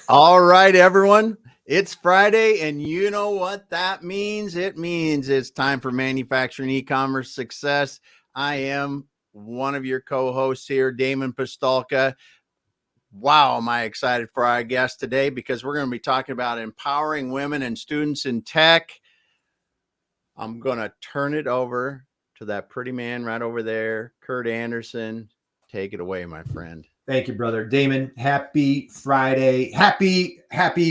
All right, everyone. It's Friday, and you know what that means? It means it's time for manufacturing e-commerce success. I am one of your co-hosts here, Damon Pistolka. Wow, am I excited for our guest today because we're going to be talking about empowering women and students in tech. I'm going to turn it over to that pretty man right over there, Curt Anderson. Take it away, my friend. Thank you, brother. Damon, happy Friday. Happy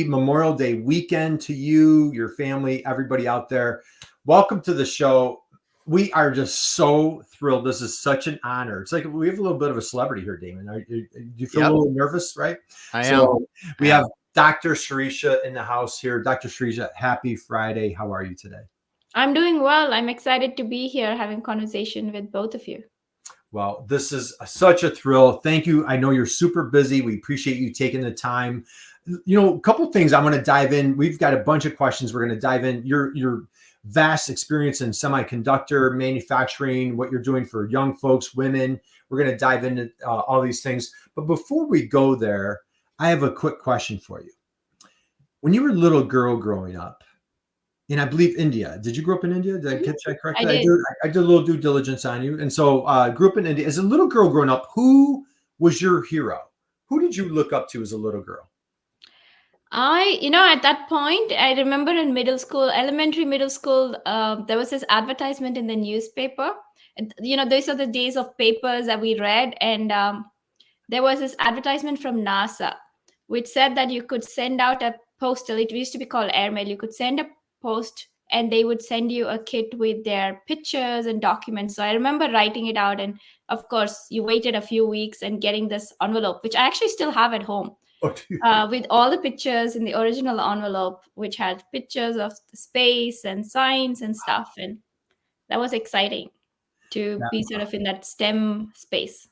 Memorial Day weekend to you, your family, everybody out there. Welcome to the show. We are just so thrilled. This is such an honor. It's like we have a little bit of a celebrity here, Damon. Do you feel a little nervous, right? I am. We have Dr. Sirisha in the house here. Dr. Sirisha, happy Friday. How are you today? I'm doing well. I'm excited to be here having conversation with both of you. Well, this is such a thrill. Thank you. I know you're super busy. We appreciate you taking the time. You know, a couple of things I want to dive in. We've got a bunch of questions. We're going to dive in. Your vast experience in semiconductor manufacturing, what you're doing for young folks, women. We're going to dive into all these things. But before we go there, I have a quick question for you. When you were a little girl growing up, and I believe India. Did you grow up in India? Did I catch that correctly? I did a little due diligence on you. And so grew up in India. As a little girl growing up, who was your hero? Who did you look up to as a little girl? At that point, I remember in elementary middle school, there was this advertisement in the newspaper. And, those are the days of papers that we read. And there was this advertisement from NASA, which said that you could send out a postal. It used to be called airmail. You could send a post and they would send you a kit with their pictures and documents. So I remember writing it out, and of course you waited a few weeks and getting this envelope, which I actually still have at home, with all the pictures in the original envelope, which had pictures of the space and science and stuff. And that was exciting to be sort of in that STEM space.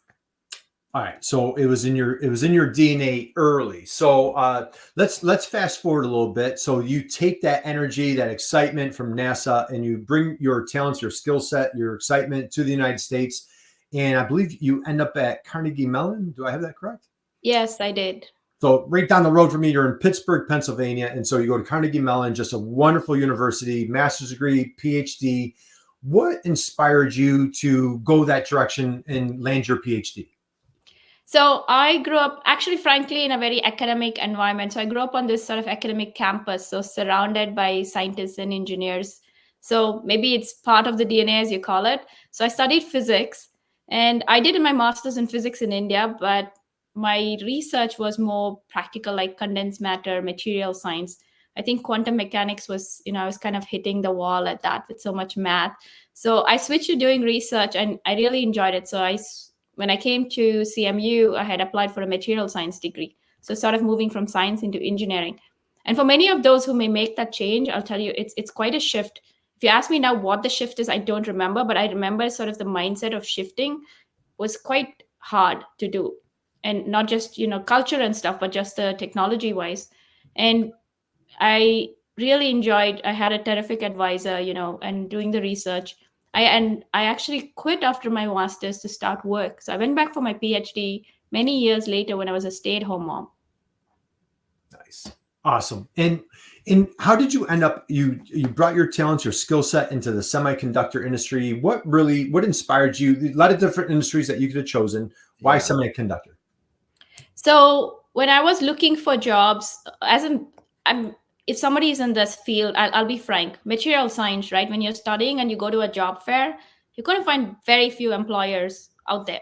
All right, so it was in your DNA early. So let's fast forward a little bit. So you take that energy, that excitement from NASA, and you bring your talents, your skill set, your excitement to the United States. And I believe you end up at Carnegie Mellon. Do I have that correct? Yes, I did. So right down the road from me, you're in Pittsburgh, Pennsylvania, and so you go to Carnegie Mellon, just a wonderful university, master's degree, PhD. What inspired you to go that direction and land your PhD? So I grew up actually, frankly, in a very academic environment. So I grew up on this sort of academic campus, so surrounded by scientists and engineers. So maybe it's part of the DNA, as you call it. So I studied physics, and I did my master's in physics in India, but my research was more practical, like condensed matter, material science. I think quantum mechanics was, I was kind of hitting the wall at that with so much math. So I switched to doing research, and I really enjoyed it. So when I came to CMU, I had applied for a material science degree. So sort of moving from science into engineering. And for many of those who may make that change, I'll tell you, it's quite a shift. If you ask me now what the shift is, I don't remember, but I remember sort of the mindset of shifting was quite hard to do. And not just, culture and stuff, but just the technology wise. And I really enjoyed, I had a terrific advisor, and doing the research. I actually quit after my master's to start work. So I went back for my PhD many years later when I was a stay-at-home mom. Nice. Awesome. And how did you end up, you brought your talents, your skill set into the semiconductor industry. What inspired you? A lot of different industries that you could have chosen. Why semiconductor? So when I was looking for jobs, if somebody is in this field, I'll be frank, material science, right? When you're studying and you go to a job fair, you're going to find very few employers out there.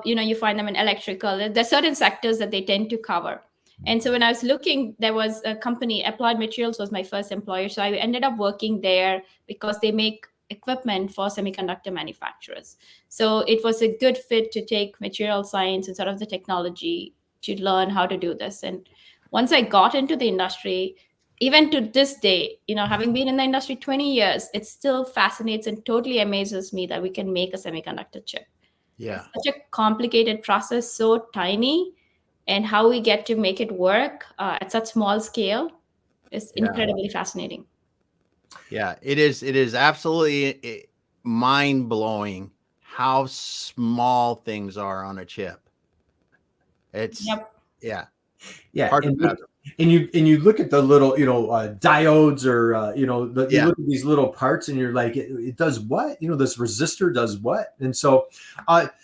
You find them in electrical. There's certain sectors that they tend to cover. And so when I was looking, there was a company, Applied Materials was my first employer. So I ended up working there because they make equipment for semiconductor manufacturers. So it was a good fit to take material science and sort of the technology to learn how to do this. And once I got into the industry, even to this day, having been in the industry 20 years, it still fascinates and totally amazes me that we can make a semiconductor chip. Yeah. It's such a complicated process, so tiny, and how we get to make it work at such small scale is incredibly fascinating. Yeah, it is. It is absolutely mind-blowing how small things are on a chip. It's, yeah. Yeah, Hard to and fathom. you look at the little diodes or you Yeah. look at these little parts and you're like it does what, this resistor does what. And so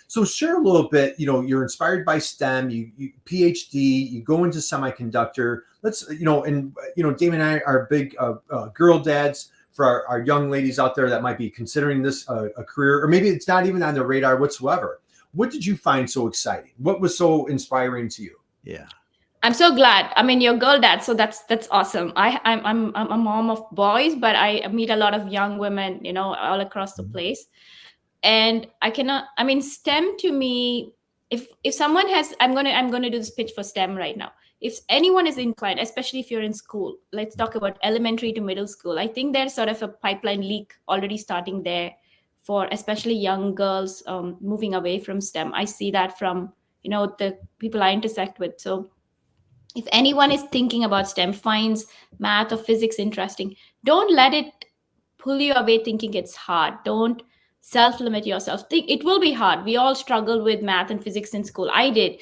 so share a little bit. You're inspired by STEM, you PhD, you go into semiconductor. Let's and Damon and I are big girl dads for our young ladies out there that might be considering this a career, or maybe it's not even on their radar whatsoever. What did you find so exciting? What was so inspiring to you? Yeah. I'm so glad. I mean, you're girl dad, so that's awesome. I'm a mom of boys, but I meet a lot of young women, all across the place. And I cannot. I mean, STEM to me, if someone has, I'm gonna do this pitch for STEM right now. If anyone is inclined, especially if you're in school, let's talk about elementary to middle school. I think there's sort of a pipeline leak already starting there for especially young girls moving away from STEM. I see that from the people I intersect with. So if anyone is thinking about STEM, finds math or physics interesting, don't let it pull you away thinking it's hard. Don't self limit yourself. Think it will be hard. We all struggled with math and physics in school. I did.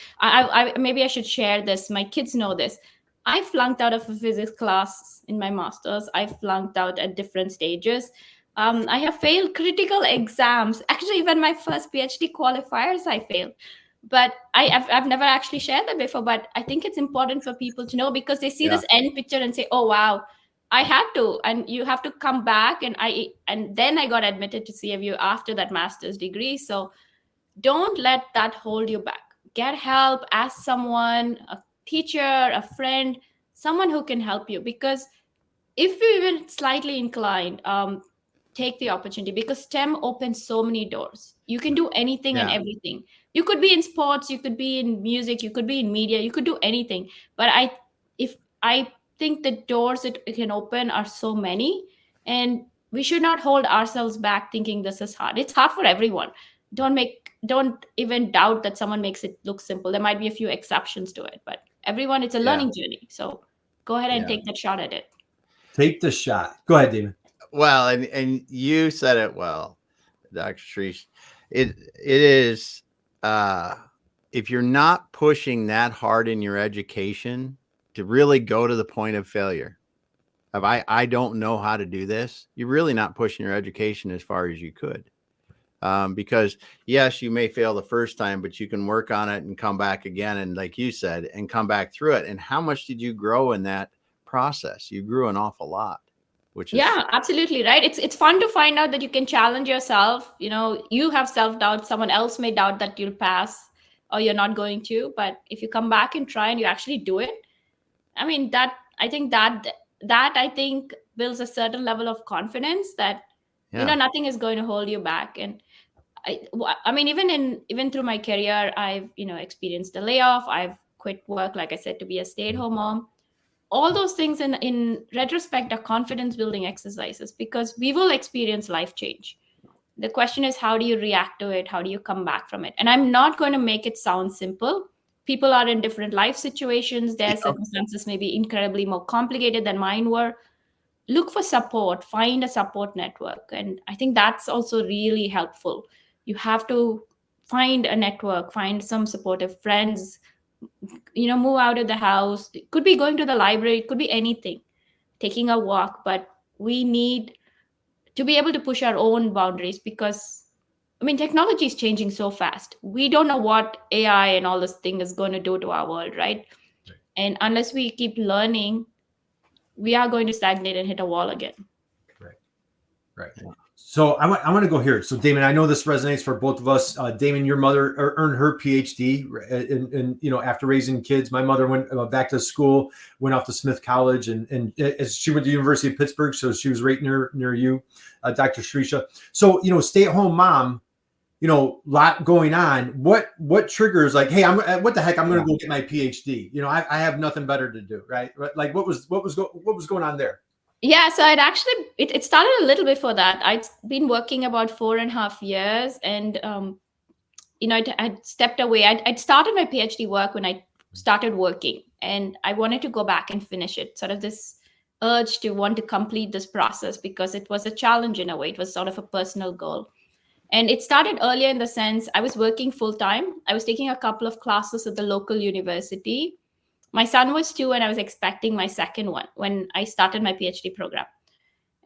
Maybe I should share this. My kids know this. I flunked out of a physics class in my master's. I flunked out at different stages. I have failed critical exams. Actually, even my first PhD qualifiers, I failed. But I've never actually shared that before. But I think it's important for people to know, because they see Yeah. this end picture and say, "Oh wow, I had to," and you have to come back. And then I got admitted to CFU after that master's degree. So don't let that hold you back. Get help. Ask someone, a teacher, a friend, someone who can help you. Because if you're even slightly inclined, take the opportunity, because STEM opens so many doors. You can do anything and Yeah. everything. You could be in sports, you could be in music, you could be in media, you could do anything. But I think the doors it can open are so many, and we should not hold ourselves back thinking this is hard. It's hard for everyone. Don't even doubt that someone makes it look simple. There might be a few exceptions to it, but everyone, it's a Yeah. learning journey. So go ahead and Yeah. take that shot at it. Take the shot. Go ahead, Damon. Well, and you said it well, Dr. Shrish. It is if you're not pushing that hard in your education to really go to the point of failure, of I don't know how to do this, you're really not pushing your education as far as you could. Because yes, you may fail the first time, but you can work on it and come back again. And like you said, and come back through it. And how much did you grow in that process? You grew an awful lot, which is Yeah, absolutely right. It's fun to find out that you can challenge yourself. You have self-doubt. Someone else may doubt that you'll pass or you're not going to. But if you come back and try and you actually do it, I mean that I think builds a certain level of confidence that yeah. nothing is going to hold you back. And I mean, even through my career, I've experienced a layoff. I've quit work, like I said, to be a stay-at-home mom. All those things in retrospect are confidence building exercises, because we will experience life change. The question is, how do you react to it? How do you come back from it? And I'm not going to make it sound simple. People are in different life situations. Their Yep. circumstances may be incredibly more complicated than mine were. Look for support, find a support network. And I think that's also really helpful. You have to find a network, find some supportive friends, move out of the house. It could be going to the library, it could be anything, taking a walk. But we need to be able to push our own boundaries, because I mean, technology is changing so fast. We don't know what AI and all this thing is going to do to our world, right? And unless we keep learning, we are going to stagnate and hit a wall again. Right. So I want to go here. So Damon, I know this resonates for both of us. Damon, your mother earned her PhD, and after raising kids, my mother went back to school, went off to Smith College, and as she went to the University of Pittsburgh, so she was right near you, Dr. Sirisha. So stay at home mom, lot going on. What triggers like, hey, what the heck? I'm going to go get my PhD. I have nothing better to do, right? Like what was going on there? Yeah, so it started a little before that. I'd been working about 4.5 years, and I'd stepped away. I'd started my PhD work when I started working, and I wanted to go back and finish it. Sort of this urge to want to complete this process, because it was a challenge in a way. It was sort of a personal goal. And it started earlier in the sense I was working full time. I was taking a couple of classes at the local university. My son was 2 and I was expecting my second one when I started my PhD program.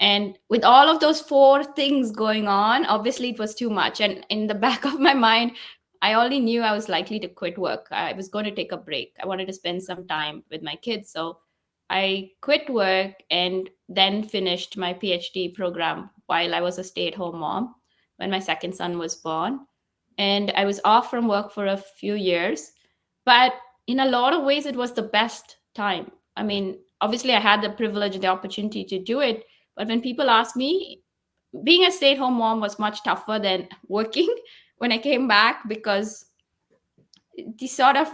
And with all of those 4 things going on, obviously it was too much. And in the back of my mind, I already knew I was likely to quit work. I was going to take a break. I wanted to spend some time with my kids. So I quit work and then finished my PhD program while I was a stay-at-home mom when my second son was born. And I was off from work for a few years. But in a lot of ways, it was the best time. I mean, obviously, I had the privilege and the opportunity to do it. But when people ask me, being a stay at home mom was much tougher than working when I came back, because the sort of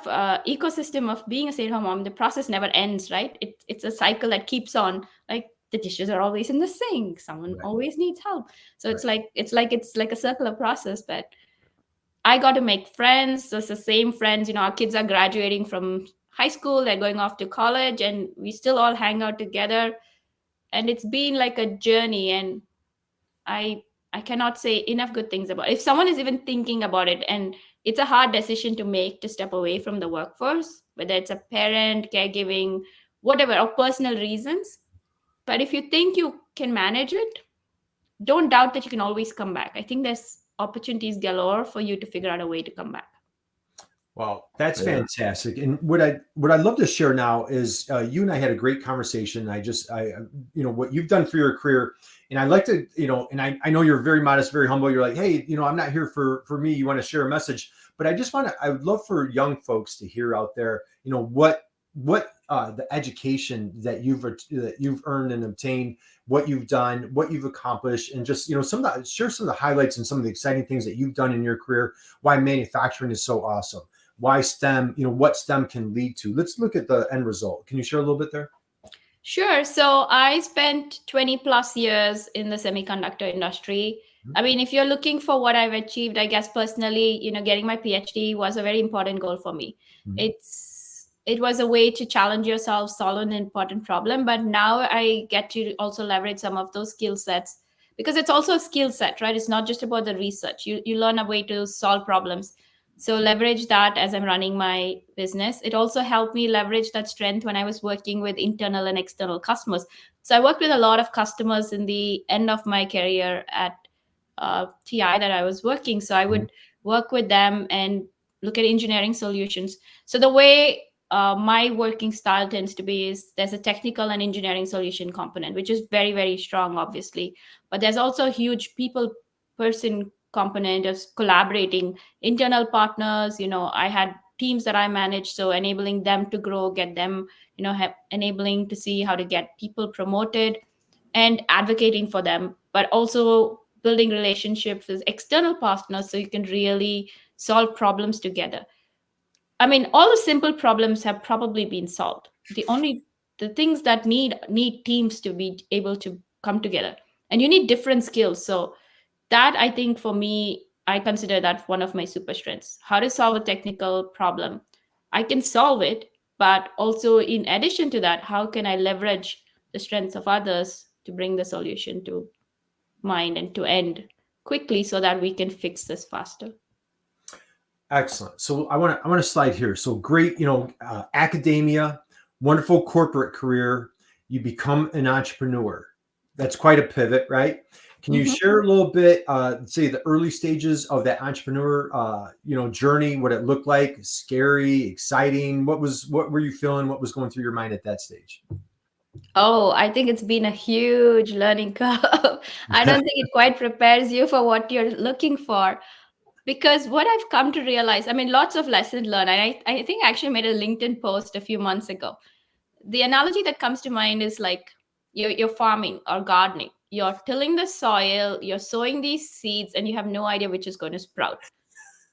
ecosystem of being a stay at home mom, the process never ends, right? It's a cycle that keeps on. Like the dishes are always in the sink, someone Right. always needs help. So Right. it's like a circular process. But I got to make friends. So it's the same friends. Our kids are graduating from high school, they're going off to college, and we still all hang out together. And it's been like a journey. And I I cannot say enough good things about it. If someone is even thinking about it, and it's a hard decision to make to step away from the workforce, whether it's a parent, caregiving, whatever, or personal reasons. But if you think you can manage it, don't doubt that you can always come back. I think there's opportunities galore for you to figure out a way to come back. Wow, that's Yeah. fantastic. And what I'd love to share now is you and I had a great conversation. What you've done for your career, and I like to, and I know you're very modest, very humble. You're like, hey, I'm not here for me. You want to share a message, but I would love for young folks to hear out there, what the education that you've earned and obtained, what you've done, what you've accomplished, and just share some of the highlights and some of the exciting things that you've done in your career. Why manufacturing is so awesome. Why STEM, what STEM can lead to. Let's look at the end result. Can you share a little bit there? Sure. So I spent 20 plus years in the semiconductor industry. I mean, if you're looking for what I've achieved, I guess personally, getting my PhD was a very important goal for me. Mhm. It was a way to challenge yourself, solve an important problem. But now I get to also leverage some of those skill sets, because it's also a skill set, right? It's not just about the research. You learn a way to solve problems. So leverage that as I'm running my business. It also helped me leverage that strength when I was working with internal and external customers. So I worked with a lot of customers in the end of my career at TI that I was working. So I would work with them and look at engineering solutions. So the way my working style tends to be is there's a technical and engineering solution component, which is very, very strong, obviously. But there's also a huge people person component of collaborating, internal partners. I had teams that I managed, so enabling them to grow, get them, enabling to see how to get people promoted and advocating for them, but also building relationships with external partners so you can really solve problems together. I mean, all the simple problems have probably been solved. The things that need teams to be able to come together, and you need different skills. So that, I think, for me, I consider that one of my super strengths. How to solve a technical problem, I can solve it, but also in addition to that, how can I leverage the strengths of others to bring the solution to mind and to end quickly so that we can fix this faster. Excellent. So I want to slide here. So great, academia, wonderful corporate career. You become an entrepreneur. That's quite a pivot, right? Can you Mhm. share a little bit, say the early stages of that entrepreneur, journey? What it looked like? Scary, exciting. What were you feeling? What was going through your mind at that stage? Oh, I think it's been a huge learning curve. I don't think it quite prepares you for what you're looking for. Because what I've come to realize, I mean, lots of lessons learned. And I think I actually made a LinkedIn post a few months ago. The analogy that comes to mind is like you're farming or gardening. You're tilling the soil, you're sowing these seeds, and you have no idea which is going to sprout.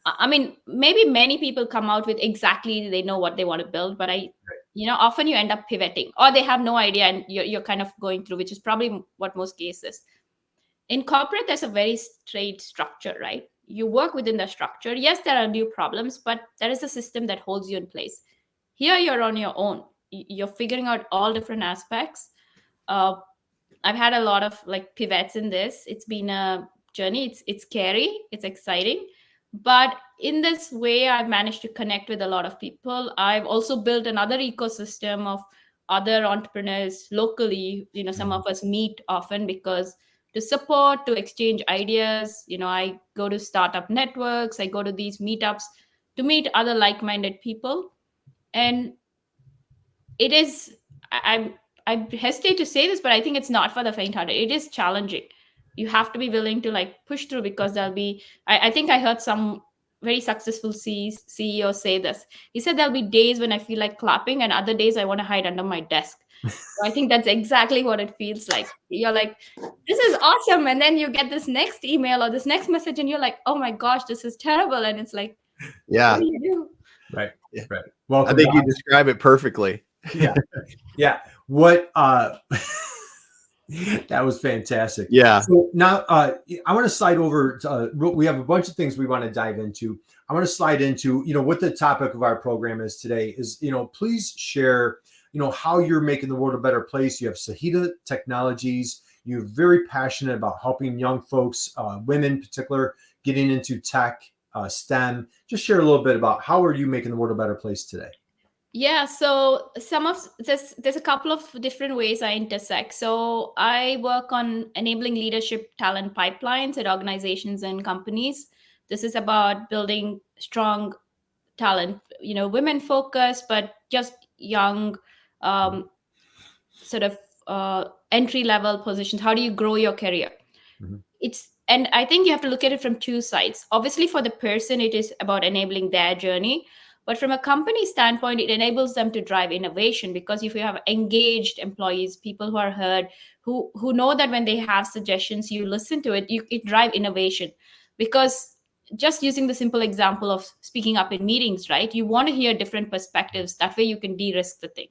I mean, maybe many people come out with exactly they know what they want to build, but often you end up pivoting, or they have no idea, and you're kind of going through, which is probably what most cases. In corporate, there's a very straight structure, right? You work within the structure. Yes, there are new problems, but there is a system that holds you in place. Here, you're on your own. You're figuring out all different aspects. Uh, I've had a lot of like pivots in this. It's been a journey. It's scary. It's exciting, but in this way, I've managed to connect with a lot of people. I've also built another ecosystem of other entrepreneurs locally. Some of us meet often because to support, to exchange ideas. I go to startup networks, I go to these meetups to meet other like-minded people. And it is, I hesitate to say this, but I think it's not for the faint-hearted. It is challenging. You have to be willing to like push through, because there'll be, I think I heard some very successful CEO say this. He said there'll be days when I feel like clapping and other days I want to hide under my desk. So I think that's exactly what it feels like. You're like, this is awesome. And then you get this next email or this next message and you're like, oh my gosh, this is terrible. And it's like, what Yeah. do you do? Right. Yeah. Right. I Welcome. think you describe it perfectly. Yeah. Yeah. What that was fantastic. Yeah. So now I want to slide over to, we have a bunch of things we want to dive into. I want to slide into, what the topic of our program is today is, please share, how you're making the world a better place. You have Sahita Technologies. You're very passionate about helping young folks, women in particular, getting into tech, STEM. Just share a little bit about how are you making the world a better place today? Yeah, so there's a couple of different ways I intersect. So I work on enabling leadership talent pipelines at organizations and companies. This is about building strong talent, women focused, but just young, sort of entry level positions. How do you grow your career? Mhm. And I think you have to look at it from two sides. Obviously, for the person, it is about enabling their journey. But from a company standpoint, it enables them to drive innovation, because if you have engaged employees, people who are heard, who know that when they have suggestions, you listen to it, it drive innovation. Because just using the simple example of speaking up in meetings, right? You want to hear different perspectives. That way you can de-risk the thing.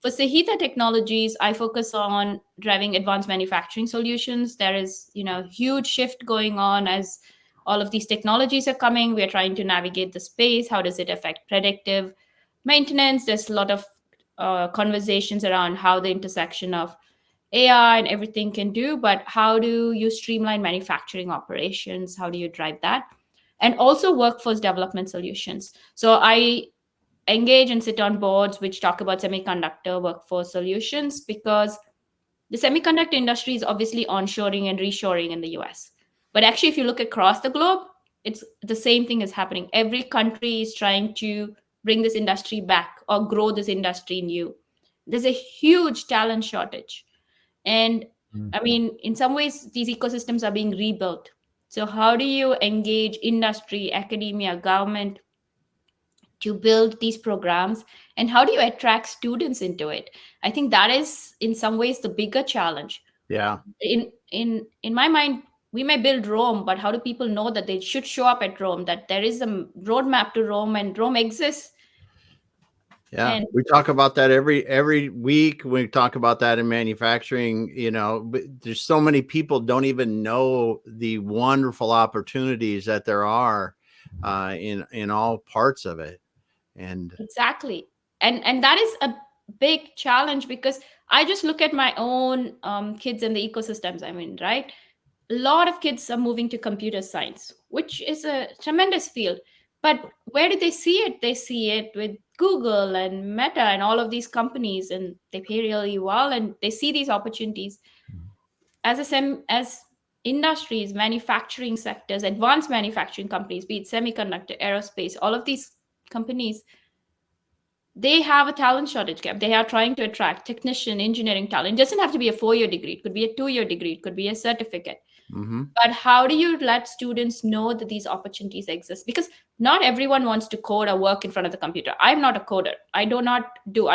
For Sahita Technologies, I focus on driving advanced manufacturing solutions. There is, huge shift going on as all of these technologies are coming. We are trying to navigate the space. How does it affect predictive maintenance? There's a lot of conversations around how the intersection of AI and everything can do, but how do you streamline manufacturing operations? How do you drive that? And also workforce development solutions. So I engage and sit on boards which talk about semiconductor workforce solutions, because the semiconductor industry is obviously onshoring and reshoring in the US. But actually, if you look across the globe, it's the same thing is happening. Every country is trying to bring this industry back or grow this industry new. There's a huge talent shortage. And I mean, in some ways, these ecosystems are being rebuilt. So, how do you engage industry, academia, government to build these programs, and how do you attract students into it? I think that is in some ways the bigger challenge. Yeah. In my mind, we may build Rome, but how do people know that they should show up at Rome, that there is a roadmap to Rome and Rome exists? Yeah, And we talk about that every week. We talk about that in manufacturing. But there's so many people don't even know the wonderful opportunities that there are in all parts of it. And exactly, and that is a big challenge, because I just look at my own kids and the ecosystems I'm in, right? A lot of kids are moving to computer science, which is a tremendous field. But where do they see it? They see it with Google and Meta and all of these companies, and they pay really well, and they see these opportunities as industries, manufacturing sectors, advanced manufacturing companies, be it semiconductor, aerospace, all of these companies, they have a talent shortage gap. They are trying to attract technician, engineering talent. It doesn't have to be a 4-year degree. It could be a 2-year degree. It could be a certificate. But how do you let students know that these opportunities exist? Because not everyone wants to code or work in front of the computer. I'm not a coder. I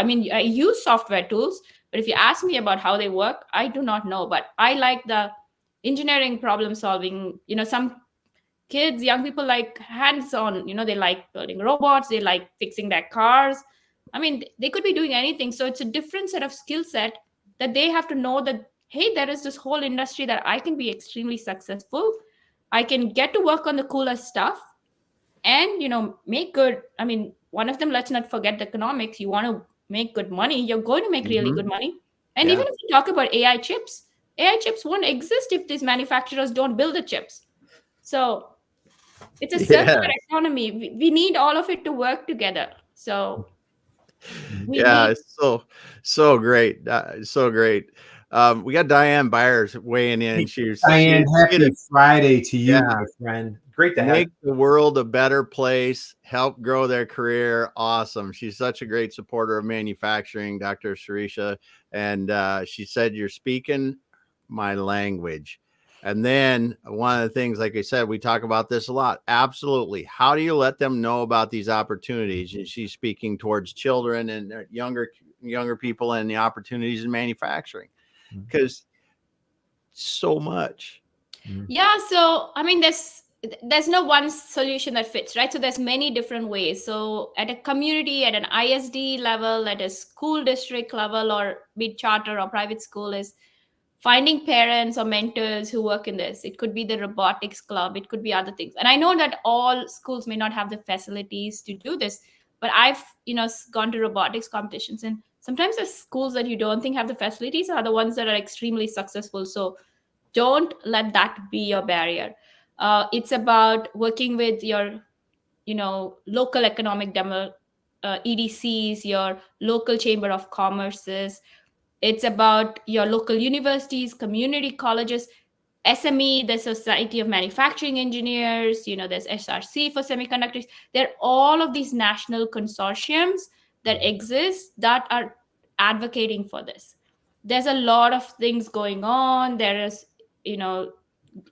mean, I use software tools, but if you ask me about how they work, I do not know. But I like the engineering problem solving. Some kids, young people like hands-on, they like building robots, they like fixing their cars. I mean, they could be doing anything. So it's a different set of skill set that they have to know that, hey, there is this whole industry that I can be extremely successful. I can get to work on the coolest stuff and, make good. I mean, one of them, let's not forget the economics. You want to make good money, you're going to make really good money. And even if you talk about AI chips won't exist if these manufacturers don't build the chips. So It's a circular Yeah. economy. We need all of it to work together. So we Yeah, need. it's so great. So great. We got Diane Byers weighing in. Hey, She's Diane, she happy Friday to you, yeah, my friend. Great to have make the world a better place, help grow their career. Awesome. She's such a great supporter of manufacturing, Dr. Sirisha. And she said, "You're speaking my language." And then one of the things, like I said, we talk about this a lot. Absolutely. How do you let them know about these opportunities? And she's speaking towards children and younger people and the opportunities in manufacturing, because so much. Yeah, so I mean, there's no one solution that fits, right? So there's many different ways. So at a community, at an ISD level, at a school district level, or be it charter or private school, is finding parents or mentors who work in this. It could be the robotics club, it could be other things. And I know that all schools may not have the facilities to do this, but I've gone to robotics competitions, and sometimes the schools that you don't think have the facilities are the ones that are extremely successful. So don't let that be your barrier. It's about working with your local economic demo, EDCs, your local chamber of commerces. It's about your local universities, community colleges, SME, the Society of Manufacturing Engineers, there's SRC for semiconductors. There are all of these national consortiums that exist that are advocating for this. There's a lot of things going on. There is,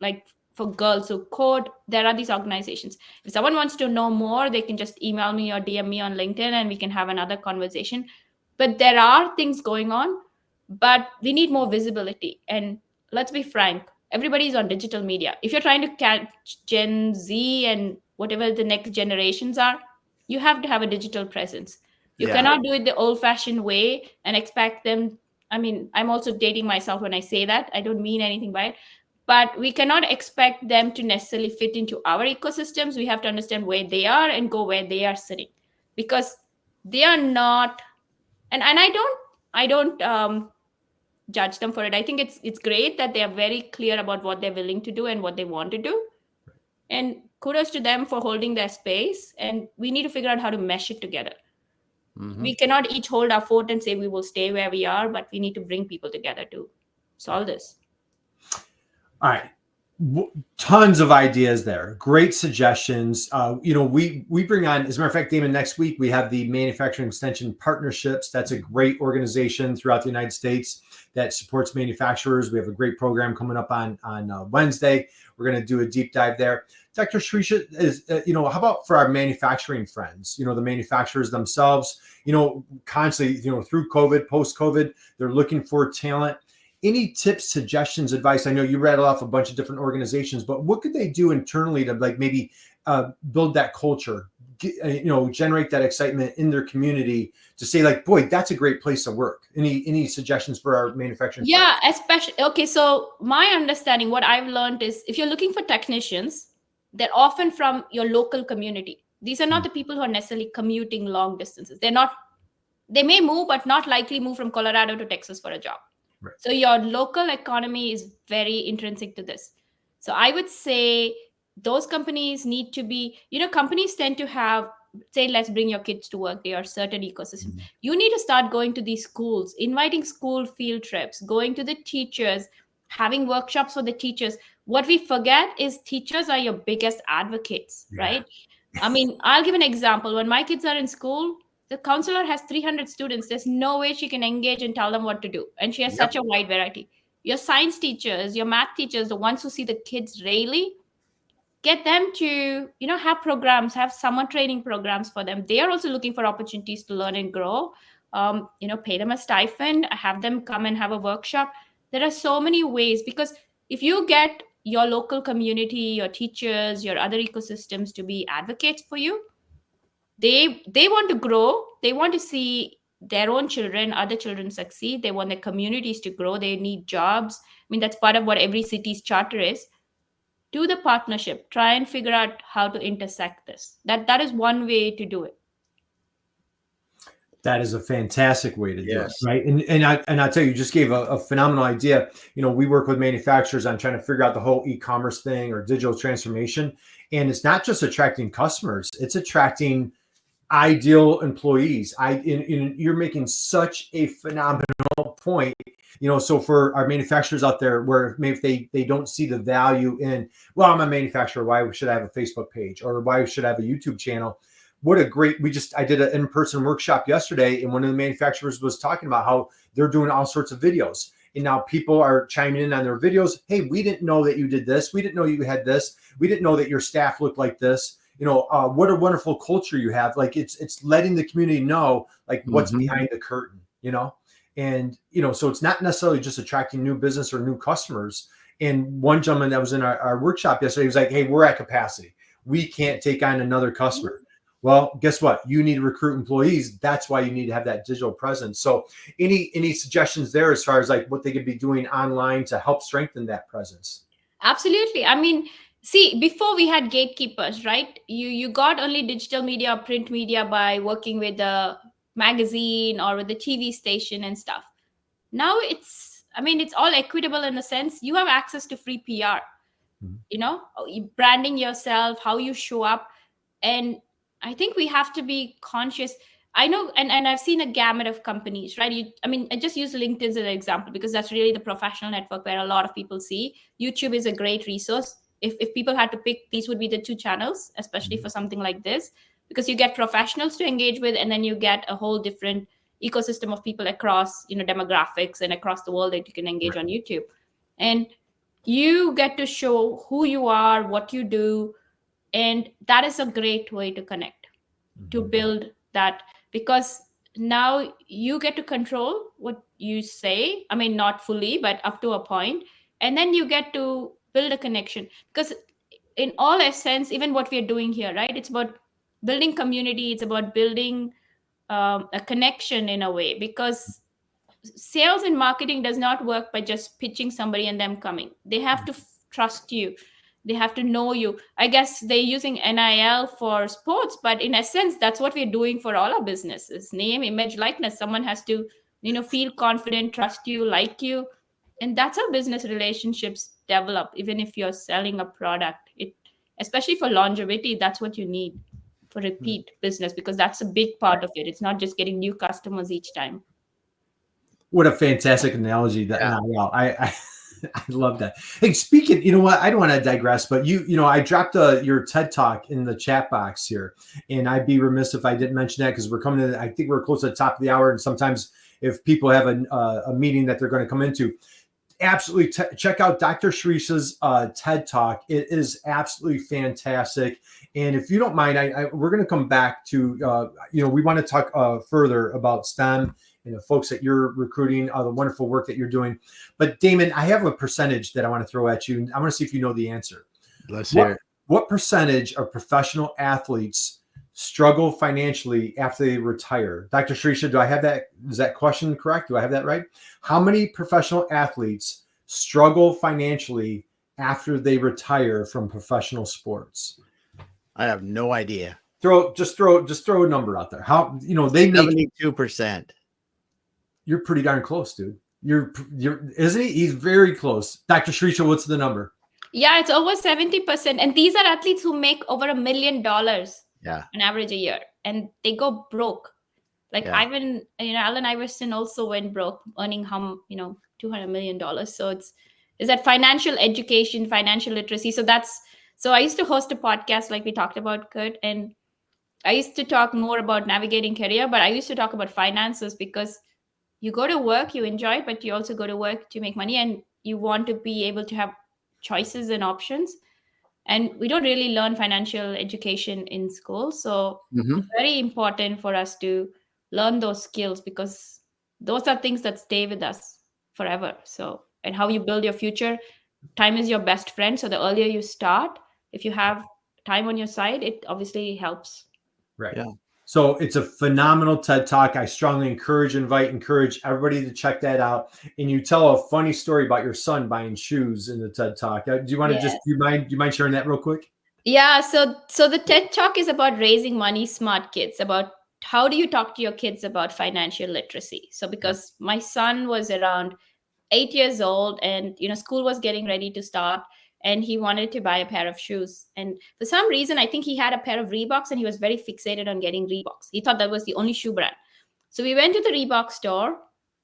like for girls who code, there are these organizations. If someone wants to know more, they can just email me or DM me on LinkedIn and we can have another conversation. But there are things going on, but we need more visibility. And let's be frank, everybody's on digital media. If you're trying to catch Gen Z and whatever the next generations are, you have to have a digital presence. You Yeah. cannot do it the old fashioned way and expect them. I mean, I'm also dating myself when I say that. I don't mean anything by it, but we cannot expect them to necessarily fit into our ecosystems. We have to understand where they are and go where they are sitting, because they are not. And I don't judge them for it. I think it's great that they are very clear about what they're willing to do and what they want to do, and kudos to them for holding their space. And we need to figure out how to mesh it together. Mhm. We cannot each hold our fort and say we will stay where we are, but we need to bring people together to solve this. All right. Tons of ideas there. Great suggestions. We bring on, as a matter of fact, Damon, next week we have the Manufacturing Extension Partnerships. That's a great organization throughout the United States that supports manufacturers. We have a great program coming up on Wednesday. We're going to do a deep dive there. Dr. Sirisha, how about for our manufacturing friends? The manufacturers themselves, constantly, through COVID, post-COVID, they're looking for talent. Any tips, suggestions, advice? I know you rattled off a bunch of different organizations, but what could they do internally to maybe build that culture, generate that excitement in their community to say boy, that's a great place to work? Any suggestions for our manufacturing? Yeah, especially, okay, so my understanding, what I've learned is, if you're looking for technicians, they're often from your local community. These are not the people who are necessarily commuting long distances. They may move, but not likely move from Colorado to Texas for a job. Right. So your local economy is very intrinsic to this. So I would say those companies need to be, companies tend to have, say, let's bring your kids to work. They are certain ecosystems. You need to start going to these schools, inviting school field trips, going to the teachers, having workshops for the teachers. What we forget is teachers are your biggest advocates, right? I mean, I'll give an example. When my kids are in school, the counselor has 300 students. There's no way she can engage and tell them what to do. And she has such a wide variety. Your science teachers, your math teachers, the ones who see the kids daily, get them to, have programs, have summer training programs for them. They are also looking for opportunities to learn and grow. Pay them a stipend, have them come and have a workshop. There are so many ways, because if you get your local community, your teachers, your other ecosystems to be advocates for you, they want to grow. They want to see their own children, other children succeed. They want their communities to grow. They need jobs. I mean, that's part of what every city's charter is. Do the partnership, try and figure out how to intersect this. That is one way to do it. That is a fantastic way to do it, Yes. right? And I tell you, you just gave a phenomenal idea. We work with manufacturers on trying to figure out the whole e-commerce thing or digital transformation, and it's not just attracting customers; it's attracting ideal employees. You're making such a phenomenal point. So for our manufacturers out there, where maybe if they don't see the value in, well, I'm a manufacturer, why should I have a Facebook page or why should I have a YouTube channel? What a great, I did an in-person workshop yesterday, and one of the manufacturers was talking about how they're doing all sorts of videos. And now people are chiming in on their videos. Hey, we didn't know that you did this. We didn't know you had this. We didn't know that your staff looked like this. What a wonderful culture you have. Like it's letting the community know like what's behind the curtain, and, so it's not necessarily just attracting new business or new customers. And one gentleman that was in our workshop yesterday was like, hey, we're at capacity. We can't take on another customer. Well, guess what? You need to recruit employees. That's why you need to have that digital presence. So any suggestions there as far as like what they could be doing online to help strengthen that presence? Absolutely. I mean, see, before we had gatekeepers, right? You got only digital media or print media by working with the magazine or with the TV station and stuff. Now it's all equitable in a sense. You have access to free PR, branding yourself, how you show up. And I think we have to be conscious. I know, and I've seen a gamut of companies, right? I just use LinkedIn as an example because that's really the professional network where a lot of people see. YouTube is a great resource. If people had to pick, these would be the two channels, especially for something like this, because you get professionals to engage with, and then you get a whole different ecosystem of people across, demographics and across the world that you can engage on YouTube. And you get to show who you are, what you do, and that is a great way to connect, to build that, because now you get to control what you say. I mean, not fully, but up to a point. And then you get to build a connection, because in all essence, even what we're doing here, right? It's about building community. It's about building a connection in a way, because sales and marketing does not work by just pitching somebody and them coming. They have to trust you. They have to know you. I guess they're using NIL for sports, but in essence, that's what we're doing for all our businesses. Name, image, likeness. Someone has to, feel confident, trust you, like you. And that's how business relationships develop, even if you're selling a product. Especially for longevity, that's what you need for repeat business, because that's a big part of it. It's not just getting new customers each time. What a fantastic analogy. I love that. Hey, speaking, you know what? I don't want to digress, but I dropped your TED Talk in the chat box here, and I'd be remiss if I didn't mention that, because we're coming to, I think we're close to the top of the hour, and sometimes if people have a meeting that they're going to come into, absolutely check out Dr. Sirisha's TED Talk. It is absolutely fantastic. And if you don't mind, we're going to come back to, we want to talk further about STEM and the folks that you're recruiting, the wonderful work that you're doing. But Damon, I have a percentage that I want to throw at you. I want to see if you know the answer. Let's hear it. What percentage of professional athletes struggle financially after they retire? Dr. Sirisha, do I have that? Is that question correct? Do I have that right? How many professional athletes struggle financially after they retire from professional sports? I have no idea. Just throw a number out there. How, they make 72%. You're pretty darn close, dude. You're isn't he? He's very close. Dr. Sirisha, what's the number? Yeah, it's over 70%. And these are athletes who make over $1 million on average a year, and they go broke. Like Allen Iverson also went broke, earning $200 million. So it's that financial education, financial literacy. So I used to host a podcast like we talked about, Curt, and I used to talk more about navigating career, but I used to talk about finances, because you go to work, you enjoy it, but you also go to work to make money, and you want to be able to have choices and options. And we don't really learn financial education in school. So it's very important for us to learn those skills, because those are things that stay with us forever. So, and how you build your future. Time is your best friend. So the earlier you start, if you have time on your side, it obviously helps. Right. Yeah. So it's a phenomenal TED Talk. I strongly encourage everybody to check that out. And you tell a funny story about your son buying shoes in the TED Talk. Do you want to do you mind sharing that real quick? Yeah. So the TED Talk is about raising money smart kids, about how do you talk to your kids about financial literacy? So because my son was around 8 years old, and school was getting ready to start, and he wanted to buy a pair of shoes, and for some reason I think he had a pair of Reeboks, and he was very fixated on getting Reeboks. He thought that was the only shoe brand. So we went to the Reebok store,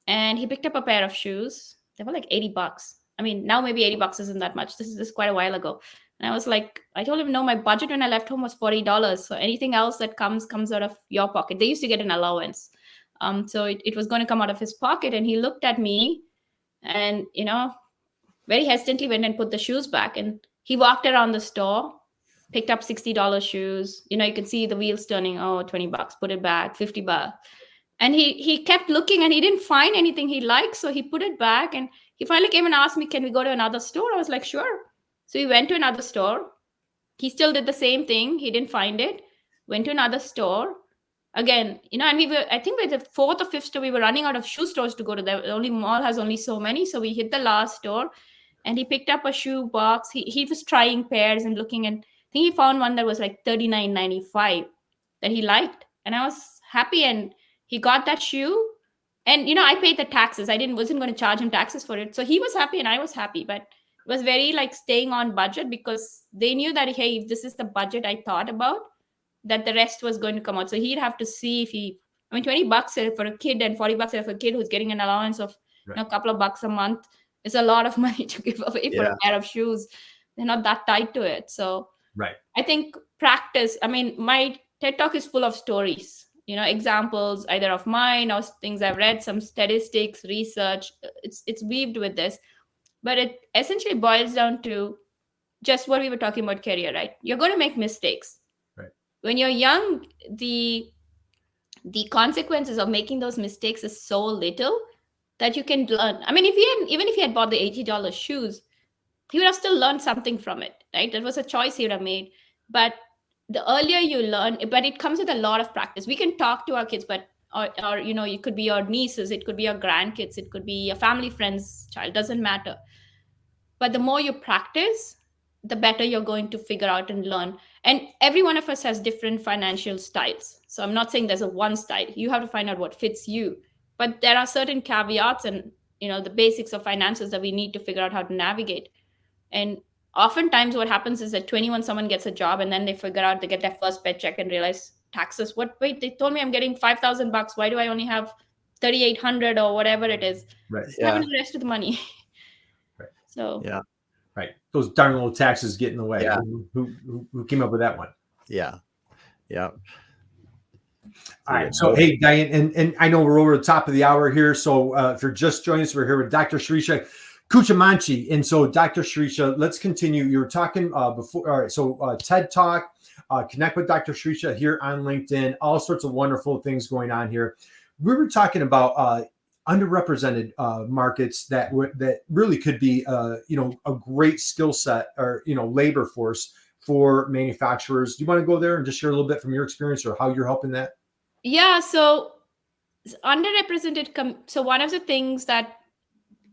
and he picked up a pair of shoes. They were like $80. I mean, now maybe $80 isn't that much. This is quite a while ago. And I was like, I told him, no, my budget when I left home was $40. So anything else that comes out of your pocket. They used to get an allowance. So it was going to come out of his pocket. And he looked at me and, very hesitantly went and put the shoes back. And he walked around the store, picked up $60 shoes. You can see the wheels turning. Oh, $20, put it back, $50. And he kept looking, and he didn't find anything he liked. So he put it back, and he finally came and asked me, can we go to another store? I was like, sure. So we went to another store. He still did the same thing. He didn't find it. Went to another store again, and I think by the fourth or fifth store, we were running out of shoe stores to go to. The only mall has only so many. So we hit the last store, and he picked up a shoe box. He was trying pairs and looking, and I think he found one that was like $39.95 that he liked. And I was happy, and he got that shoe. And I paid the taxes. Wasn't going to charge him taxes for it. So he was happy and I was happy. But it was very like staying on budget, because they knew that, hey, if this is the budget I thought about, that the rest was going to come out. So he'd have to see if $20 for a kid and $40 for a kid who's getting an allowance of a couple of bucks a month is a lot of money to give away for a pair of shoes. They're not that tied to it. So I think practice. I mean, my TED Talk is full of stories, examples either of mine or things I've read, some statistics, research. It's weaved with this, but it essentially boils down to just what we were talking about career, right? You're going to make mistakes. Right. When you're young, the consequences of making those mistakes is so little that you can learn. I mean, even if he had bought the $80 shoes, he would have still learned something from it, right? That was a choice he would have made. But the earlier you learn, but it comes with a lot of practice. We can talk to our kids, but or it could be your nieces, it could be your grandkids, it could be a family friend's child, doesn't matter. But the more you practice, the better you're going to figure out and learn. And every one of us has different financial styles. So I'm not saying there's a one style. You have to find out what fits you. But there are certain caveats and the basics of finances that we need to figure out how to navigate. And oftentimes what happens is at 21, someone gets a job, and then they figure out, they get their first paycheck and realize taxes. Wait, they told me I'm getting $5,000. Why do I only have 3,800 or whatever it is? Right. What happened to the rest of the money? Right. So yeah. Right. Those darn little taxes get in the way. Yeah. Who came up with that one? Yeah. Yeah. All right. So, hey, Diane, and I know we're over the top of the hour here. So if you're just joining us, we're here with Dr. Sirisha Kuchamanchi. And so, Dr. Sirisha, let's continue. You were talking before. All right. So TED Talk, connect with Dr. Sirisha here on LinkedIn, all sorts of wonderful things going on here. We were talking about underrepresented markets that really could be, a great skill set or, labor force for manufacturers. Do you want to go there and just share a little bit from your experience or how you're helping that? Yeah. So underrepresented. So one of the things that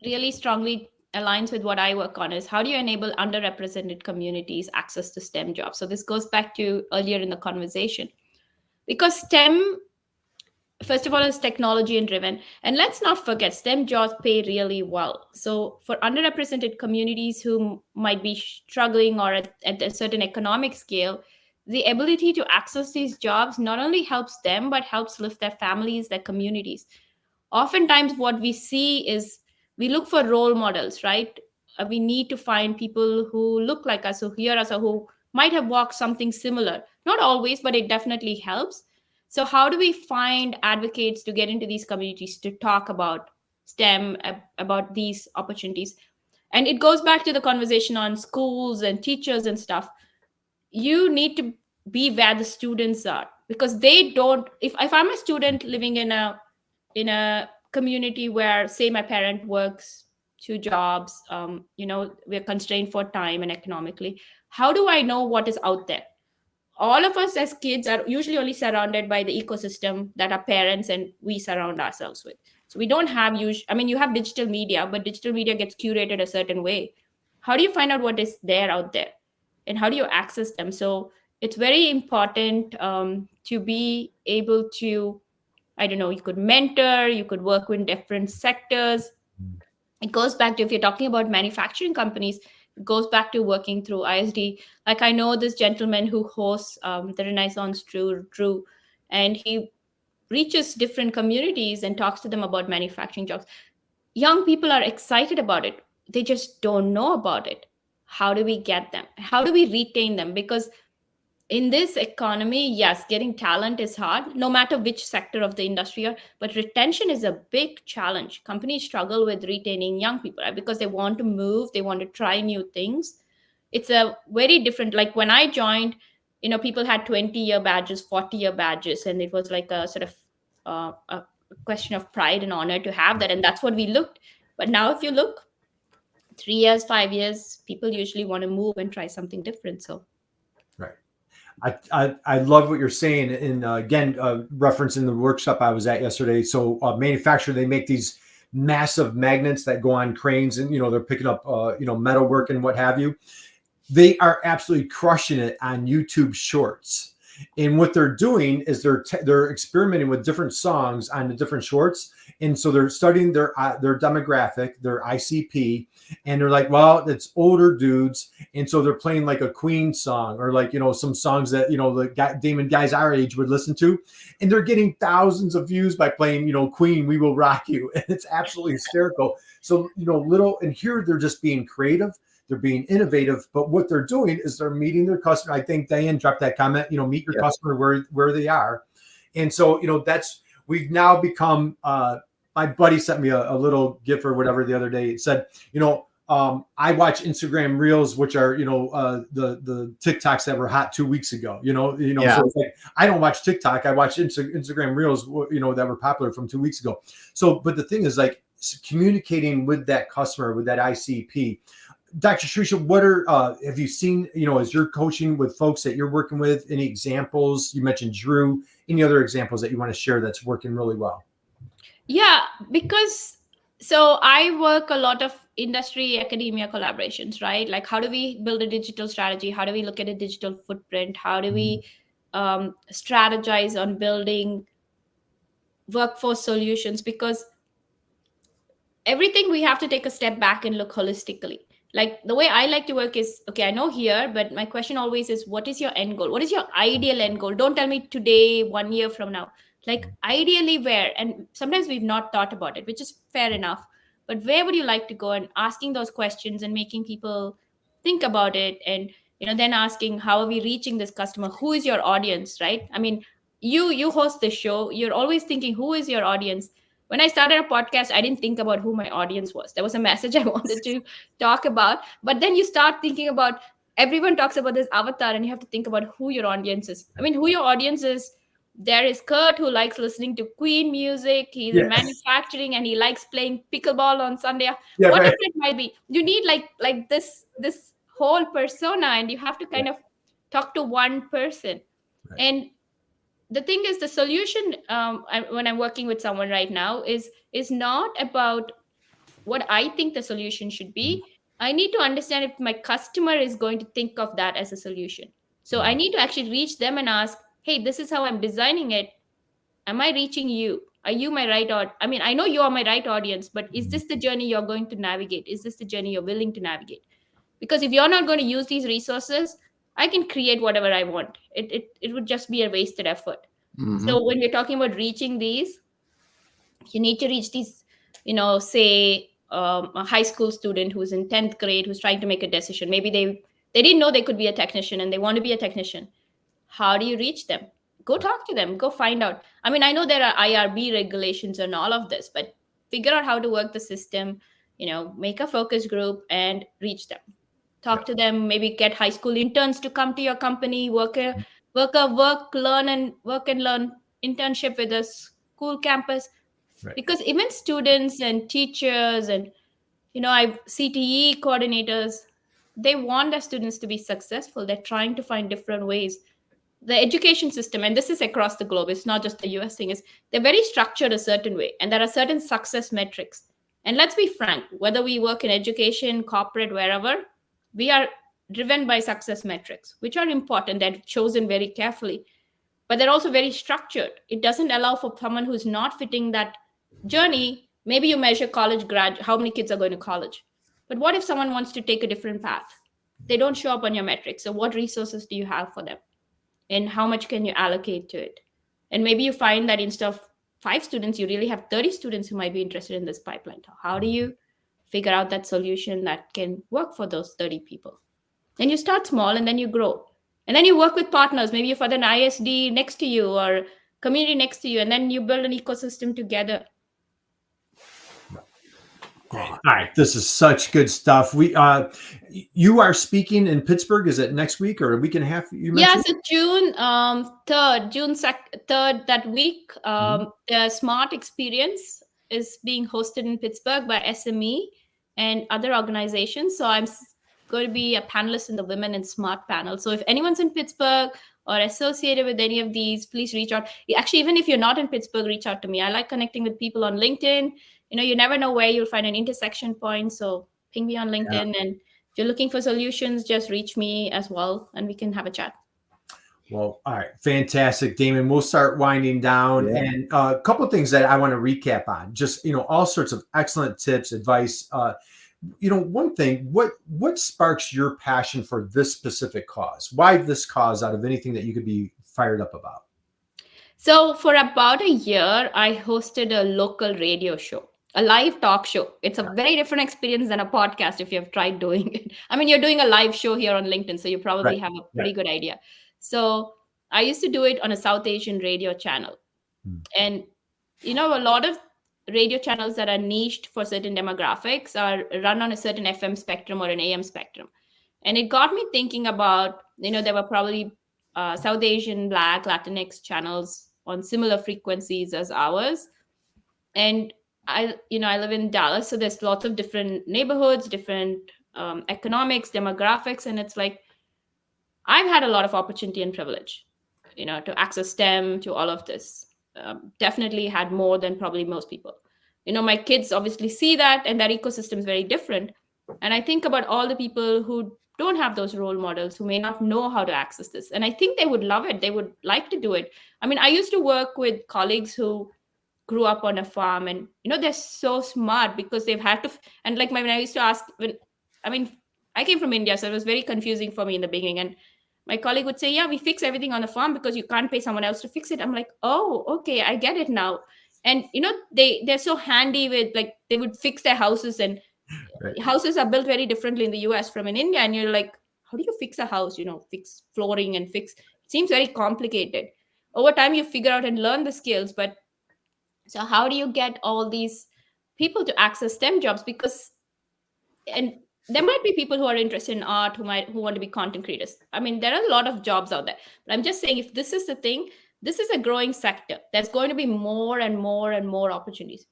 really strongly aligns with what I work on is how do you enable underrepresented communities access to STEM jobs? So this goes back to earlier in the conversation, because STEM, first of all, is technology and driven. And let's not forget, STEM jobs pay really well. So for underrepresented communities who might be struggling or at a certain economic scale, the ability to access these jobs not only helps them, but helps lift their families, their communities. Oftentimes what we see is we look for role models, right? We need to find people who look like us, who hear us, or who might have walked something similar. Not always, but it definitely helps. So how do we find advocates to get into these communities to talk about STEM, about these opportunities? And it goes back to the conversation on schools and teachers and stuff. You need to be where the students are, because they don't, if I'm a student living in a community where, say, my parent works 2 jobs, we're constrained for time and economically, how do I know what is out there? All of us as kids are usually only surrounded by the ecosystem that our parents and we surround ourselves with. So we don't have you have digital media, but digital media gets curated a certain way. How do you find out what is there out there? And how do you access them? So it's very important to be able to, I don't know, you could mentor, you could work with different sectors. It goes back to, if you're talking about manufacturing companies, it goes back to working through ISD. Like I know this gentleman who hosts the Renaissance Drew, and he reaches different communities and talks to them about manufacturing jobs. Young people are excited about it. They just don't know about it. How do we get them? How do we retain them? Because in this economy, yes, getting talent is hard, no matter which sector of the industry you're, but retention is a big challenge. Companies struggle with retaining young people, right? Because they want to move, they want to try new things. It's a very different, like when I joined, people had 20-year badges, 40-year badges, and it was like a sort of a question of pride and honor to have that. And that's what we looked. But now if you look, 3 years, 5 years, people usually want to move and try something different. So right. I love what you're saying. And again, referencing the workshop I was at yesterday. So manufacturer, they make these massive magnets that go on cranes, and they're picking up metal work and what have you. They are absolutely crushing it on YouTube Shorts. And what they're doing is they're experimenting with different songs on the different shorts. And so they're studying their demographic, their ICP, and they're like, well, it's older dudes. And so they're playing like a Queen song, or like, some songs that, the Damon guys our age would listen to. And they're getting thousands of views by playing, Queen, We Will Rock You. And it's absolutely hysterical. So, and here they're just being creative. They're being innovative, but what they're doing is they're meeting their customer. I think Diane dropped that comment, meet your customer where they are. And so, we've now become, my buddy sent me a little GIF or whatever the other day. It said, I watch Instagram Reels, which are, the TikToks that were hot 2 weeks ago, So it's like, I don't watch TikTok. I watch Instagram Reels, that were popular from 2 weeks ago. So, but the thing is, like, communicating with that customer, with that ICP. Dr. Sirisha, what have you seen, as you're coaching with folks that you're working with, any examples? You mentioned Drew, any other examples that you want to share that's working really well? Yeah, because so I work a lot of industry academia collaborations, right? Like, how do we build a digital strategy? How do we look at a digital footprint? How do we strategize on building workforce solutions? Because everything we have to take a step back and look holistically. Like the way I like to work is, okay, I know here, but my question always is, what is your end goal? What is your ideal end goal? Don't tell me today, 1 year from now. Like ideally where? And sometimes we've not thought about it, which is fair enough. But where would you like to go? And asking those questions and making people think about it. And then asking, how are we reaching this customer? Who is your audience, right? I mean, you host this show. You're always thinking, who is your audience? When I started a podcast, I didn't think about who my audience was. There was a message I wanted to talk about. But then you start thinking about, everyone talks about this avatar, and you have to think about who your audience is. I mean, who your audience is. There is Curt, who likes listening to Queen music. He's in manufacturing and he likes playing pickleball on Sunday. Whatever it might be. You need like this whole persona, and you have to kind of talk to one person. Right. And the thing is, the solution when I'm working with someone right now is not about what I think the solution should be. I need to understand if my customer is going to think of that as a solution. So I need to actually reach them and ask, hey, this is how I'm designing it. Am I reaching you? Are you my right audience? I mean, I know you are my right audience, but is this the journey you're going to navigate? Is this the journey you're willing to navigate? Because if you're not going to use these resources, I can create whatever I want. It would just be a wasted effort. Mm-hmm. So when we're talking about reaching these, you need to reach these, say a high school student who's in 10th grade, who's trying to make a decision. Maybe they didn't know they could be a technician and they want to be a technician. How do you reach them? Go talk to them. Go find out. I mean, I know there are IRB regulations and all of this, but figure out how to work the system, make a focus group and reach them. Talk to them, maybe get high school interns to come to your company, work and learn internship with a school campus. Right. Because even students and teachers and, I've CTE coordinators, they want their students to be successful. They're trying to find different ways. The education system, and this is across the globe, it's not just the US thing, is they're very structured a certain way. And there are certain success metrics. And let's be frank, whether we work in education, corporate, wherever, we are driven by success metrics, which are important. They're chosen very carefully, but they're also very structured. It doesn't allow for someone who's not fitting that journey. Maybe you measure college grad, how many kids are going to college. But what if someone wants to take a different path? They don't show up on your metrics. So what resources do you have for them? And how much can you allocate to it? And maybe you find that instead of 5 students, you really have 30 students who might be interested in this pipeline. How do you figure out that solution that can work for those 30 people? And you start small and then you grow. And then you work with partners. Maybe you find an ISD next to you or community next to you, and then you build an ecosystem together. All right, this is such good stuff. You are speaking in Pittsburgh. Is it next week or a week and a half? You mentioned? Yeah, so June 3rd, June 3rd, that week, the Smart Experience is being hosted in Pittsburgh by SME and other organizations. So I'm going to be a panelist in the Women in Smart panel. So if anyone's in Pittsburgh or associated with any of these, please reach out. Actually, even if you're not in Pittsburgh, reach out to me. I like connecting with people on LinkedIn. You never know where you'll find an intersection point. So ping me on LinkedIn. Yeah. And if you're looking for solutions, just reach me as well, and we can have a chat. Well, all right. Fantastic, Damon. We'll start winding down. Yeah. And a couple of things that I want to recap on, just, all sorts of excellent tips, advice. One thing, what sparks your passion for this specific cause? Why this cause out of anything that you could be fired up about? So for about a year, I hosted a local radio show, a live talk show. It's a very different experience than a podcast if you have tried doing it. I mean, you're doing a live show here on LinkedIn, so you probably have a pretty good idea. So I used to do it on a South Asian radio channel. And, a lot of radio channels that are niched for certain demographics are run on a certain FM spectrum or an AM spectrum. And it got me thinking about, there were probably South Asian, Black, Latinx channels on similar frequencies as ours. And I live in Dallas, so there's lots of different neighborhoods, different economics, demographics. And it's like, I've had a lot of opportunity and privilege, to access STEM, to all of this. Definitely had more than probably most people. My kids obviously see that, and that ecosystem is very different. And I think about all the people who don't have those role models, who may not know how to access this. And I think they would love it. They would like to do it. I mean, I used to work with colleagues who grew up on a farm, and, they're so smart because they've had to, and like when I used to ask, I came from India, so it was very confusing for me in the beginning. And my colleague would say, yeah, we fix everything on the farm because you can't pay someone else to fix it. I'm like, oh, okay, I get it now. And, they're so handy with, like, they would fix their houses, and houses are built very differently in the US from in India. And you're like, how do you fix a house? Fix flooring and it seems very complicated. Over time, you figure out and learn the skills. But so how do you get all these people to access STEM jobs? And there might be people who are interested in art, who want to be content creators. I mean, there are a lot of jobs out there. But I'm just saying, if this is the thing, this is a growing sector. There's going to be more and more and more opportunities.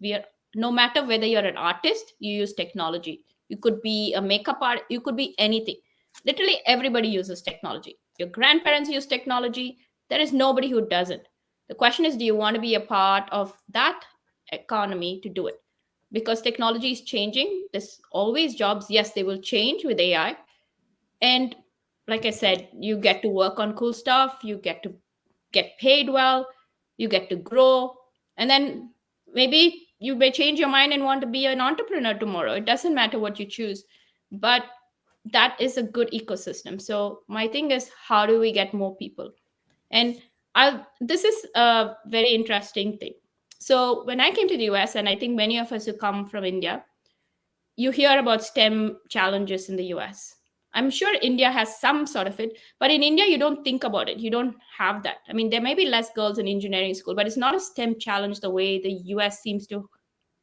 No matter whether you're an artist, you use technology. You could be a makeup artist. You could be anything. Literally everybody uses technology. Your grandparents use technology. There is nobody who doesn't. The question is, do you want to be a part of that economy to do it? Because technology is changing. There's always jobs. Yes, they will change with AI. And like I said, you get to work on cool stuff. You get to get paid well. You get to grow. And then maybe you may change your mind and want to be an entrepreneur tomorrow. It doesn't matter what you choose. But that is a good ecosystem. So my thing is, how do we get more people? And this is a very interesting thing. So when I came to the US, and I think many of us who come from India, you hear about STEM challenges in the US. I'm sure India has some sort of it, but in India, you don't think about it. You don't have that. I mean, there may be less girls in engineering school, but it's not a STEM challenge the way the US seems to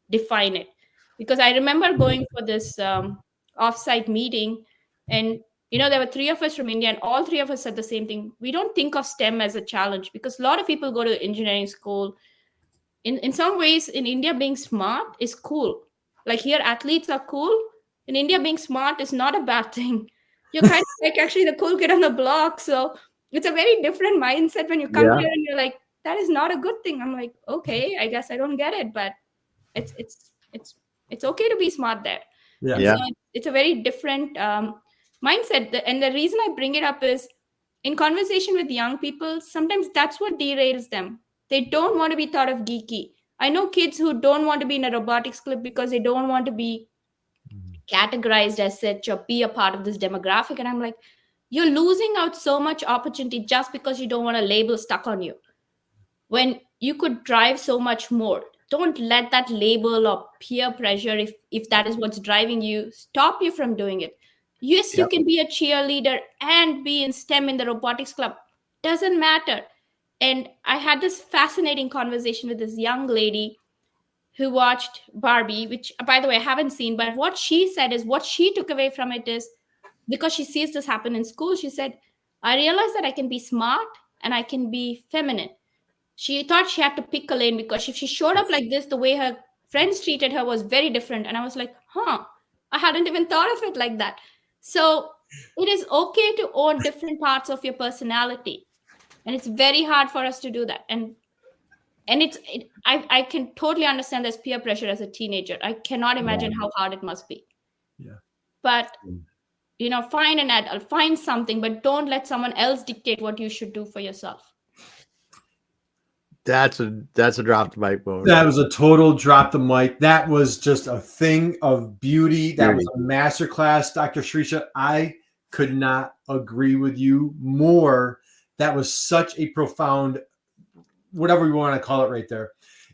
define it. Because I remember going for this offsite meeting, and there were 3 of us from India, and all 3 of us said the same thing. We don't think of STEM as a challenge because a lot of people go to engineering school. In some ways, in India, being smart is cool. Like here, athletes are cool. In India, being smart is not a bad thing. You're kind of like actually the cool kid on the block. So it's a very different mindset when you come here and you're like, that is not a good thing. I'm like, okay, I guess I don't get it, but it's okay to be smart there. Yeah. So it's a very different mindset. And the reason I bring it up is in conversation with young people, sometimes that's what derails them. They don't want to be thought of geeky. I know kids who don't want to be in a robotics club because they don't want to be categorized as such or be a part of this demographic. And I'm like, you're losing out so much opportunity just because you don't want a label stuck on you, when you could drive so much more. Don't let that label or peer pressure, if that is what's driving you, stop you from doing it. Yes, you Yep. can be a cheerleader and be in STEM in the robotics club. Doesn't matter. And I had this fascinating conversation with this young lady who watched Barbie, which, by the way, I haven't seen, but what she said is, what she took away from it is, because she sees this happen in school, she said, I realized that I can be smart and I can be feminine. She thought she had to pick a lane because if she showed up like this, the way her friends treated her was very different. And I was like, I hadn't even thought of it like that. So it is okay to own different parts of your personality. And it's very hard for us to do that. And I can totally understand there's peer pressure as a teenager. I cannot imagine how hard it must be. Yeah. But find an adult, find something, but don't let someone else dictate what you should do for yourself. That's a drop the mic moment. That was a total drop the mic. That was just a thing of beauty. That was a masterclass, Dr. Sirisha. I could not agree with you more. That was such a profound, whatever you want to call it right there.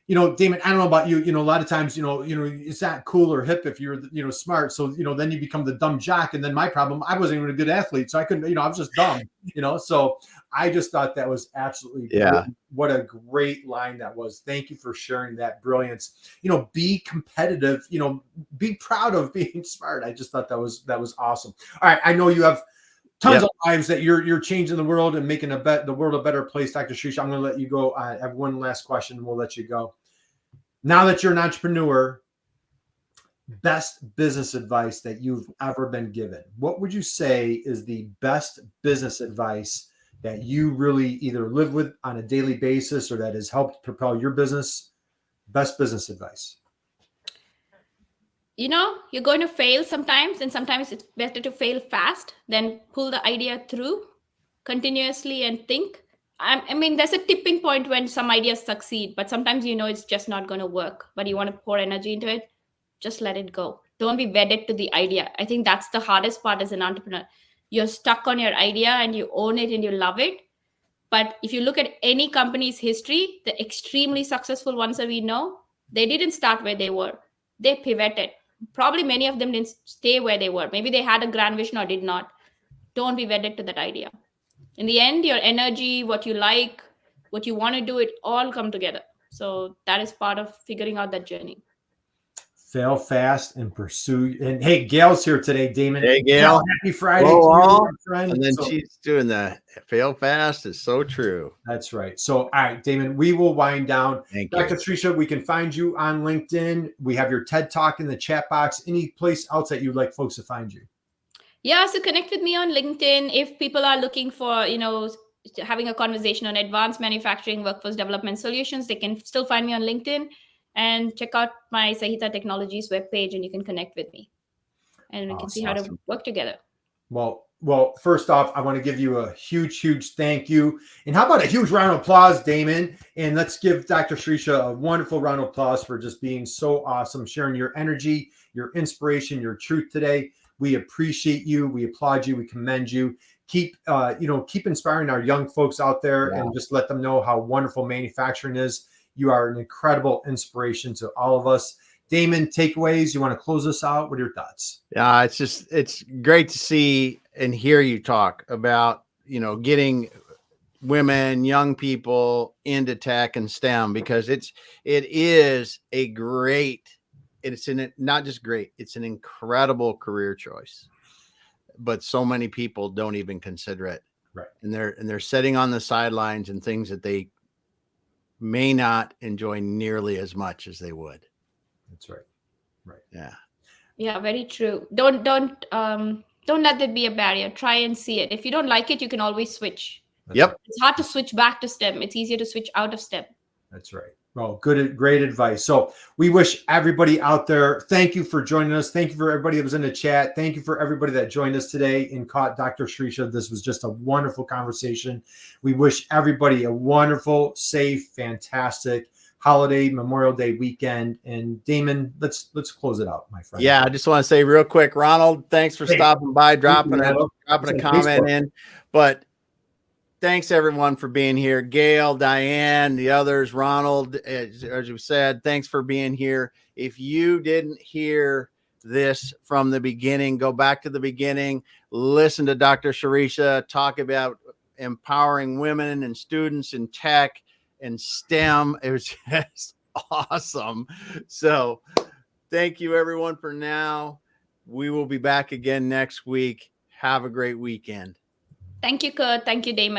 Damon, I don't know about you, a lot of times, it's not cool or hip if you're, smart. So, then you become the dumb jock. And then my problem, I wasn't even a good athlete. So I couldn't, I was just dumb, so I just thought that was absolutely brilliant. What a great line that was. Thank you for sharing that brilliance. Be competitive, be proud of being smart. I just thought that was awesome. All right. I know you have tons of lives that you're changing the world and making the world a better place. Dr. Sirisha, I'm going to let you go. I have one last question and we'll let you go. Now that you're an entrepreneur, best business advice that you've ever been given. What would you say is the best business advice that you really either live with on a daily basis or that has helped propel your business? Best business advice. You're going to fail sometimes, and sometimes it's better to fail fast than pull the idea through continuously and think. I mean, there's a tipping point when some ideas succeed, but sometimes it's just not going to work, but you want to pour energy into it. Just let it go. Don't be wedded to the idea. I think that's the hardest part as an entrepreneur. You're stuck on your idea and you own it and you love it. But if you look at any company's history, the extremely successful ones that we know, they didn't start where they were. They pivoted. Probably many of them didn't stay where they were. Maybe they had a grand vision or did not. Don't be wedded to that idea. In the end, your energy, what you like, what you want to do, it all come together. So that is part of figuring out that journey. Fail fast and pursue. And hey, Gail's here today, Damon. Hey, Gail. Happy Friday to you, my friend. And then she's doing the fail fast is so true. That's right. So, all right, Damon, we will wind down. Thank Dr. you. Sirisha, we can find you on LinkedIn. We have your TED Talk in the chat box. Any place else that you'd like folks to find you? Yeah, so connect with me on LinkedIn. If people are looking for, having a conversation on advanced manufacturing workforce development solutions, they can still find me on LinkedIn and check out my Sahita Technologies webpage, and you can connect with me. And we can see how to work together. Well, first off, I want to give you a huge, huge thank you. And how about a huge round of applause, Damon? And let's give Dr. Sirisha a wonderful round of applause for just being so awesome, sharing your energy, your inspiration, your truth today. We appreciate you. We applaud you. We commend you. Keep inspiring our young folks out there and just let them know how wonderful manufacturing is. You are an incredible inspiration to all of us. Damon, takeaways. You want to close us out? What are your thoughts? Yeah, it's great to see and hear you talk about, getting women, young people into tech and STEM, because it's not just great, it's an incredible career choice, but so many people don't even consider it. Right. And they're sitting on the sidelines and things that they may not enjoy nearly as much as they would. That's right. Right. Yeah. Yeah, very true. Don't let that be a barrier. Try and see it. If you don't like it, you can always switch. That's right. It's hard to switch back to STEM. It's easier to switch out of STEM. That's right. Well, great advice. So we wish everybody out there, thank you for joining us. Thank you for everybody that was in the chat. Thank you for everybody that joined us today and caught Dr. Sirisha. This was just a wonderful conversation. We wish everybody a wonderful, safe, fantastic holiday, Memorial Day weekend. And Damon, let's close it out, my friend. Yeah, I just want to say real quick, Ronald, thanks for stopping by, dropping a comment Facebook in. But thanks everyone for being here. Gail, Diane, the others, Ronald, as you said, thanks for being here. If you didn't hear this from the beginning, go back to the beginning, listen to Dr. Sirisha talk about empowering women and students in tech and STEM. It was just awesome. So thank you everyone for now. We will be back again next week. Have a great weekend. Thank you, Curt. Thank you, Damon.